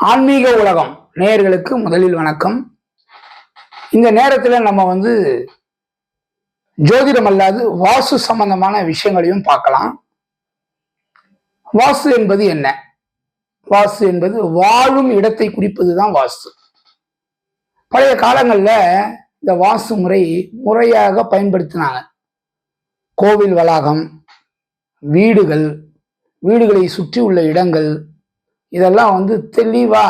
ஆன்மீக உலகம் நேயர்களுக்கு முதலில் வணக்கம். இந்த நேரத்தில் நம்ம ஜோதிடம் அல்லாது வாஸ்து சம்பந்தமான விஷயங்களையும் பார்க்கலாம். வாஸ்து என்பது என்ன? வாஸ்து என்பது வாழும் இடத்தை குறிப்பதுதான் வாஸ்து. பழைய காலங்களில் இந்த வாஸ்து முறையாக பயன்படுத்தினாங்க. கோவில் வளாகம், வீடுகளை சுற்றி உள்ள இடங்கள், இதெல்லாம் தெளிவா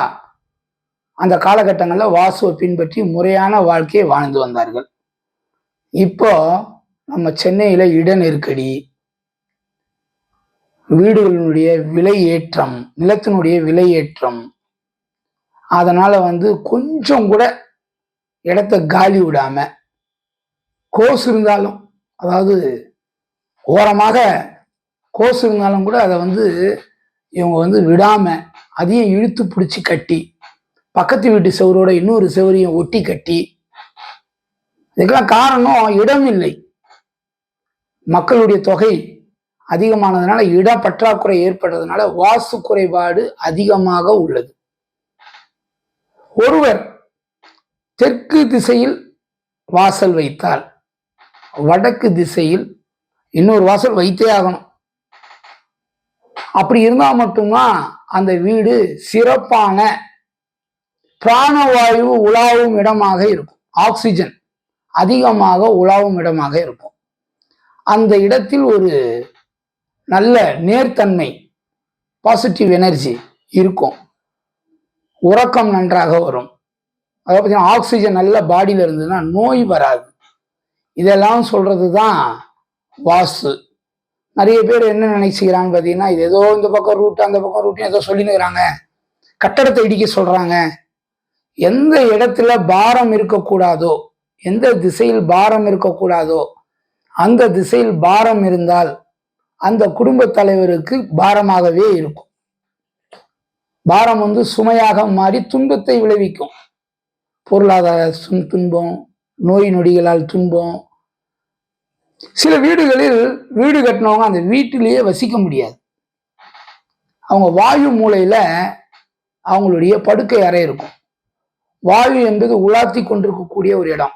அந்த காலகட்டங்களில் வாஸ்துவை பின்பற்றி முறையான வாழ்க்கையை வாழ்ந்து வந்தார்கள். இப்போ நம்ம சென்னையில இட நெருக்கடி, வீடுகளினுடைய விலை ஏற்றம், நிலத்தினுடைய விலை ஏற்றம், அதனால கொஞ்சம் கூட இடத்த காலி விடாம, கோஸ் இருந்தாலும், அதாவது ஓரமாக கோஸ் இருந்தாலும் கூட அதை இவங்க விடாம அதையும் இழுத்து பிடிச்சி கட்டி, பக்கத்து வீட்டு செவரோட இன்னொரு செவரையும் ஒட்டி கட்டி, இதுக்கெல்லாம் காரணம் இடம் இல்லை. மக்களுடைய தொகை அதிகமானதுனால இட பற்றாக்குறை ஏற்பட்டதுனால வாஸ்து குறைபாடு அதிகமாக உள்ளது. ஒருவர் தெற்கு திசையில் வாசல் வைத்தால் வடக்கு திசையில் இன்னொரு வாசல் வைத்தே ஆகணும். அப்படி இருந்தா மட்டும்தான் அந்த வீடு சிறப்பான பிராணவாயு உலாவும் இடமாக இருக்கும். ஆக்சிஜன் அதிகமாக உலாவும் இடமாக இருக்கும். அந்த இடத்தில் ஒரு நல்ல நேர்த்தன்மை, பாசிட்டிவ் எனர்ஜி இருக்கும். உறக்கம் நன்றாக வரும். அதை பார்த்தீங்கன்னா ஆக்சிஜன் நல்ல பாடியில இருந்ததுன்னா நோய் வராது. இதெல்லாம் சொல்றது தான் வாஸ்து. நிறைய பேர் என்ன நினைச்சுக்கிறாங்க பார்த்தீங்கன்னா, இது ஏதோ இந்த பக்கம் ரூட் அந்த பக்கம் ரூட் ஏதோ சொல்லினுக்கிறாங்க, கட்டடத்தை இடிக்க சொல்றாங்க. எந்த இடத்துல பாரம் இருக்கக்கூடாதோ, எந்த திசையில் பாரம் இருக்கக்கூடாதோ அந்த திசையில் பாரம் இருந்தால் அந்த குடும்ப தலைவருக்கு பாரமாகவே இருக்கும். பாரம் சுமையாக மாறி துன்பத்தை விளைவிக்கும். பொருளாதார துன்பம், நோய் நொடிகளால் துன்பம். சில வீடுகளில் வீடு கட்டினவங்க அந்த வீட்டிலேயே வசிக்க முடியாது. அவங்க வாயு மூலையில அவங்களுடைய படுக்கை அறை இருக்கும். வாயு என்பது உலாத்தி கொண்டிருக்கக்கூடிய ஒரு இடம்.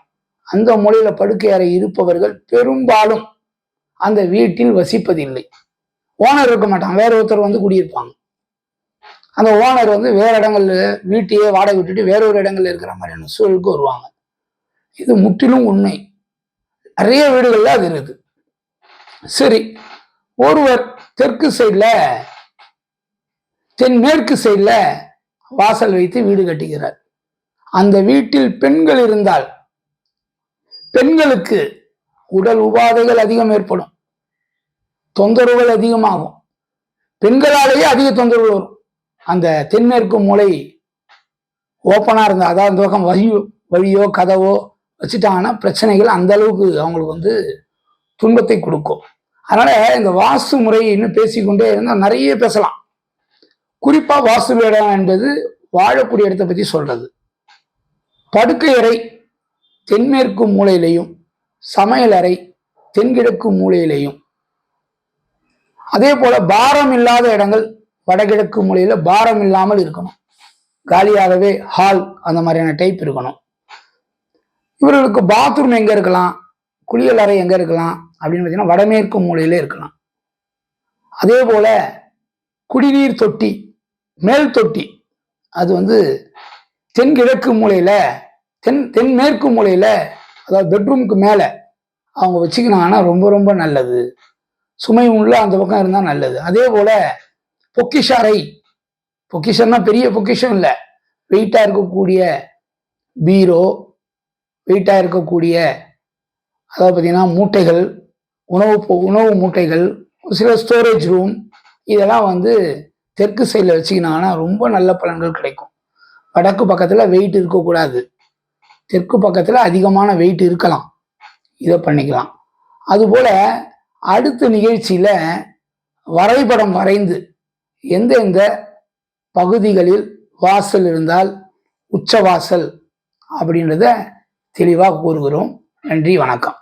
அந்த மூலையில படுக்கை அறை இருப்பவர்கள் பெரும்பாலும் அந்த வீட்டில் வசிப்பதில்லை. ஓனர் இருக்க மாட்டாங்க, வேற ஒருத்தர் குடியிருப்பாங்க. அந்த ஓனர் வேற இடங்கள்ல வீட்டையே வாடகை விட்டுட்டு வேற ஒரு இடங்கள்ல இருக்கிற மாதிரியான சூழலுக்கு வருவாங்க. இது முற்றிலும் உண்மை. நிறைய வீடுகள்ல அது இருக்குது. சரி, ஒருவர் தெற்கு சைட்ல தென்மேற்கு சைட்ல வாசல் வைத்து வீடு கட்டுகிறார். அந்த வீட்டில் பெண்கள் இருந்தால் பெண்களுக்கு உடல் உபாதைகள் அதிகம் ஏற்படும், தொந்தரவுகள் அதிகமாகும். பெண்களாலேயே அதிக தொந்தரவுகள் வரும். அந்த தென்மேற்கு மூலை ஓப்பனா இருந்தா, அதாவது அந்த பக்கம் வழியோ கதவோ வச்சுட்டாங்கன்னா பிரச்சனைகள் அந்த அளவுக்கு அவங்களுக்கு துன்பத்தை கொடுக்கும். அதனால இந்த வாஸ்து முறை இன்னும் பேசிக்கொண்டே இருந்தால் நிறைய பேசலாம். குறிப்பா வாஸ்து இடம் என்பது வாழக்கூடிய இடத்தை பத்தி சொல்றது. படுக்கை அறை தென்மேற்கு மூலையிலையும், சமையல் அறை தென்கிழக்கு மூலையிலையும், அதே போல பாரம் இல்லாத இடங்கள் வடகிழக்கு மூலையில பாரம் இல்லாமல் இருக்கணும். காலியாகவே ஹால் அந்த மாதிரியான டைப் இருக்கணும். இவர்களுக்கு பாத்ரூம் எங்க இருக்கலாம், குளியல் அறை எங்க இருக்கலாம் அப்படின்னு பார்த்தீங்கன்னா வடமேற்கு மூலையில இருக்கலாம். அதே போல குடிநீர் தொட்டி, மேல் தொட்டி, அது தென்கிழக்கு மூலையில தென்மேற்கு மூலையில, அதாவது பெட்ரூமுக்கு மேல அவங்க வச்சுக்கினாங்கன்னா ரொம்ப ரொம்ப நல்லது. சுமை உள்ள அந்த பக்கம் இருந்தா நல்லது. அதே போல பொக்கிஷ அறை, பொக்கிஷம்னா பெரிய பொக்கிஷம் இல்லை, வெயிட்டா இருக்கக்கூடிய பீரோ, வெயிட்டா இருக்கக்கூடிய அதாவது பார்த்தீங்கன்னா மூட்டைகள், உணவு மூட்டைகள், சில ஸ்டோரேஜ் ரூம், இதெல்லாம் தெற்கு சைடில் வச்சுக்கினாங்கன்னா ரொம்ப நல்ல பலன்கள் கிடைக்கும். வடக்கு பக்கத்துல வெயிட் இருக்கக்கூடாது, தெற்கு பக்கத்துல அதிகமான வெயிட் இருக்கலாம். இதை பண்ணிக்கலாம். அதுபோல அடுத்த நிகழ்ச்சியில வரைபடம் வரைந்து எந்தெந்த பகுதிகளில் வாசல் இருந்தால் உச்ச வாசல் அப்படின்றத தெளிவாக கூறுகிறோம். நன்றி, வணக்கம்.